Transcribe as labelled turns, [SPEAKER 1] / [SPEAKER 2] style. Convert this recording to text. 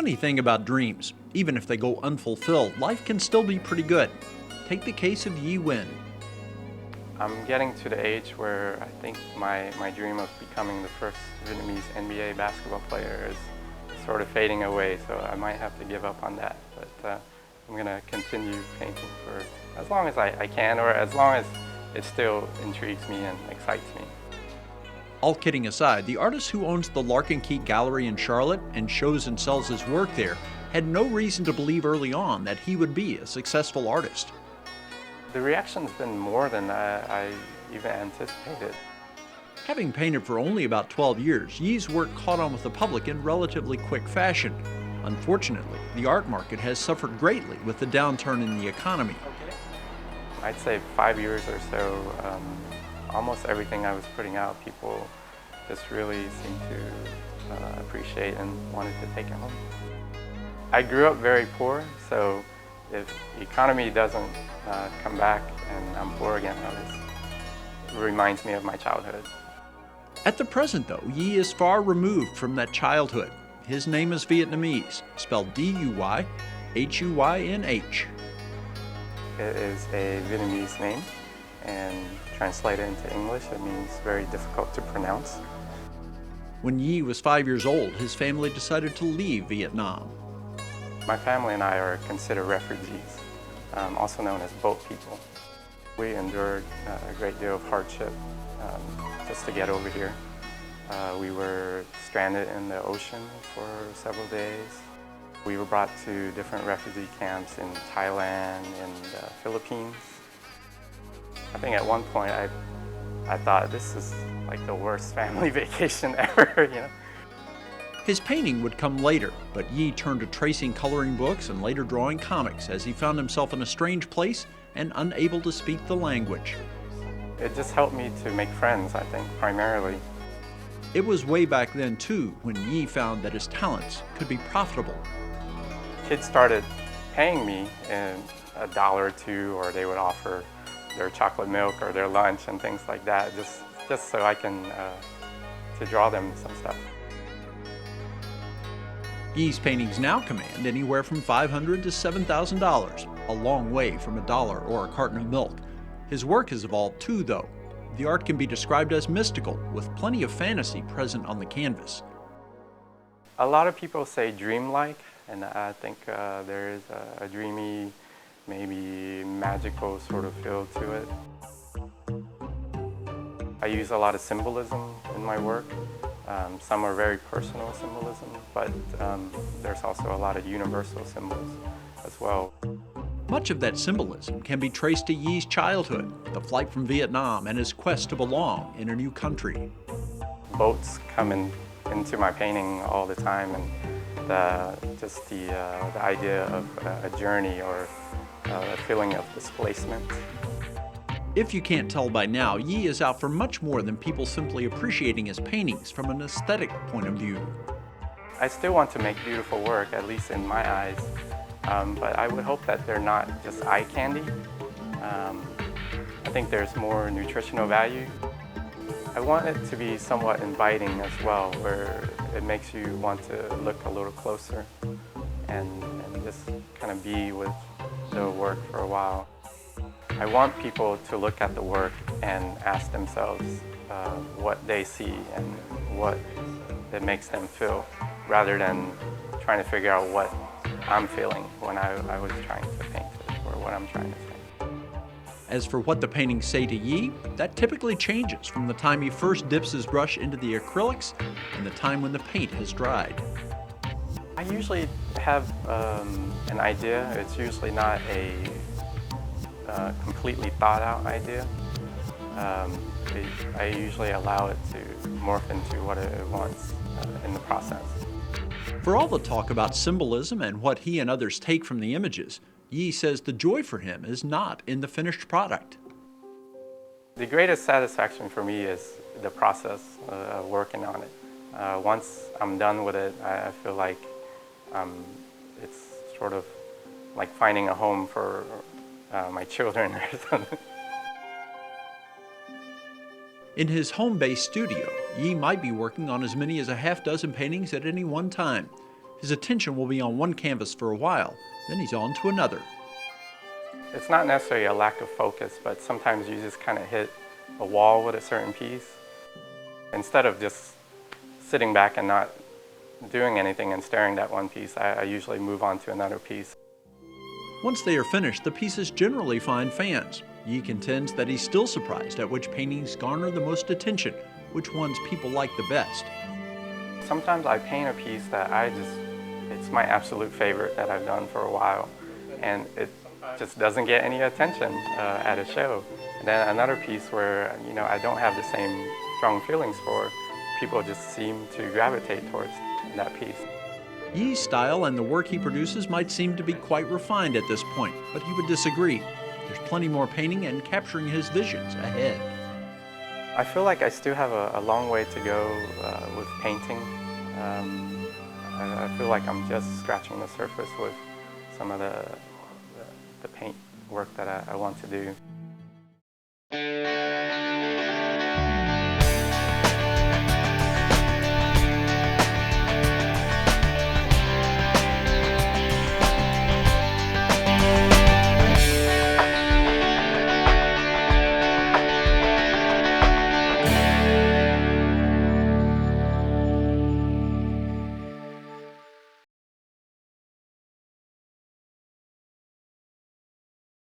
[SPEAKER 1] funny thing about dreams, even if they go unfulfilled, life can still be pretty good. Take the case of Duy Huynh.
[SPEAKER 2] I'm getting to the age where I think my dream of becoming the first Vietnamese NBA basketball player is sort of fading away, so I might have to give up on that. But I'm going to continue painting for as long as I can, or as long as it still intrigues me and excites me.
[SPEAKER 1] All kidding aside, the artist who owns the Larkin Key Gallery in Charlotte and shows and sells his work there had no reason to believe early on that he would be a successful artist.
[SPEAKER 2] The reaction's been more than I even anticipated.
[SPEAKER 1] Having painted for only about 12 years, Duy's work caught on with the public in relatively quick fashion. Unfortunately, the art market has suffered greatly with the downturn in the economy.
[SPEAKER 2] I'd say 5 years or so, almost everything I was putting out, people just really seemed to appreciate and wanted to take it home. I grew up very poor, so if the economy doesn't come back and I'm poor again, it reminds me of my childhood.
[SPEAKER 1] At the present, though, Duy is far removed from that childhood. His name is Vietnamese, spelled D-U-Y-Huynh.
[SPEAKER 2] It is a Vietnamese name, and translated into English, it means very difficult to pronounce.
[SPEAKER 1] When Duy was 5 years old, his family decided to leave Vietnam.
[SPEAKER 2] My family and I are considered refugees, also known as boat people. We endured a great deal of hardship just to get over here. We were stranded in the ocean for several days. We were brought to different refugee camps in Thailand and the Philippines. I think at one point I thought this is like the worst family vacation ever, you know.
[SPEAKER 1] His painting would come later, but Duy turned to tracing coloring books and later drawing comics as he found himself in a strange place and unable to speak the language.
[SPEAKER 2] It just helped me to make friends, I think, primarily.
[SPEAKER 1] It was way back then, too, when Duy found that his talents could be profitable.
[SPEAKER 2] Kids started paying me in $1 or $2, or they would offer their chocolate milk or their lunch and things like that, just so I can to draw them some stuff.
[SPEAKER 1] Duy's paintings now command anywhere from $500 to $7,000, a long way from $1 or a carton of milk. His work has evolved too, though. The art can be described as mystical, with plenty of fantasy present on the canvas.
[SPEAKER 2] A lot of people say dreamlike, and I think there is a dreamy, maybe magical sort of feel to it. I use a lot of symbolism in my work. Some are very personal symbolism, but there's also a lot of universal symbols as well.
[SPEAKER 1] Much of that symbolism can be traced to Duy's childhood, the flight from Vietnam, and his quest to belong in a new country.
[SPEAKER 2] Boats come into my painting all the time, and the idea of a journey or a feeling of displacement.
[SPEAKER 1] If you can't tell by now, Duy's is out for much more than people simply appreciating his paintings from an aesthetic point of view.
[SPEAKER 2] I still want to make beautiful work, at least in my eyes, but I would hope that they're not just eye candy. I think there's more nutritional value. I want it to be somewhat inviting as well, where it makes you want to look a little closer and just kind of be with the work for a while. I want people to look at the work and ask themselves what they see and what it makes them feel, rather than trying to figure out what I'm feeling when I was trying to paint it, or what I'm trying to say.
[SPEAKER 1] As for what the paintings say to Duy, that typically changes from the time he first dips his brush into the acrylics and the time when the paint has dried.
[SPEAKER 2] I usually have an idea. It's usually not a completely thought out idea. I usually allow it to morph into what it wants in the process.
[SPEAKER 1] For all the talk about symbolism and what he and others take from the images, Duy says the joy for him is not in the finished product.
[SPEAKER 2] The greatest satisfaction for me is the process of working on it. Once I'm done with it, I feel like it's sort of like finding a home for my children or something.
[SPEAKER 1] In his home-based studio, Duy might be working on as many as a half dozen paintings at any one time. His attention will be on one canvas for a while, then he's on to another.
[SPEAKER 2] It's not necessarily a lack of focus, but sometimes you just kind of hit a wall with a certain piece. Instead of just sitting back and not doing anything and staring at one piece, I usually move on to another piece.
[SPEAKER 1] Once they are finished, the pieces generally find fans. Yi contends that he's still surprised at which paintings garner the most attention, which ones people like the best.
[SPEAKER 2] Sometimes I paint a piece that it's my absolute favorite that I've done for a while, and it just doesn't get any attention at a show. And then another piece where, I don't have the same strong feelings for, people just seem to gravitate towards that piece.
[SPEAKER 1] Yi's style and the work he produces might seem to be quite refined at this point, but he would disagree. There's plenty more painting and capturing his visions ahead.
[SPEAKER 2] I feel like I still have a long way to go with painting. I feel like I'm just scratching the surface with some of the paint work that I want to do.